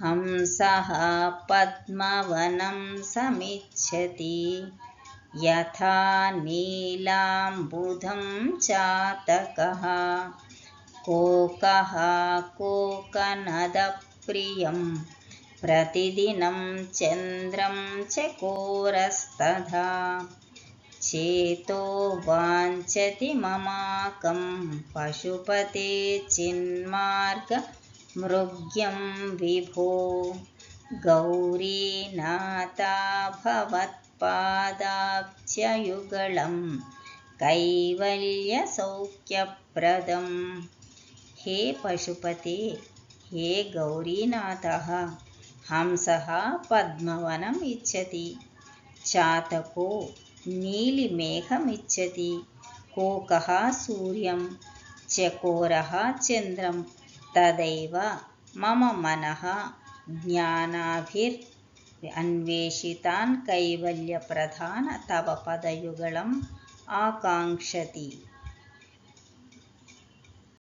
हंसः पद्मवनं समिच्छति यथा नीलाम्बुधं चातकः कोकः कोकनदप्रियं प्रतिदिनं चन्द्रं चकोरस्तथा चेतो वाञ्छति ममाकं पशुपते चिन्मार्गमृग्यं विभो गौरीनाथा भवत्पादाब्जयुगलं कैवल्यसौख्यप्रदम्। हे पशुपते, हे गौरीनाथः, हंसः पद्मवनम् इच्छति, चातको नीलिमेघमिच्छति, कोकः सूर्यं, चकोरः चन्द्रं, तदैव मम मनः ज्ञानाभिरन्वेषितान् कैवल्यप्रधान् तव पदयुगलम् आकाङ्क्षति।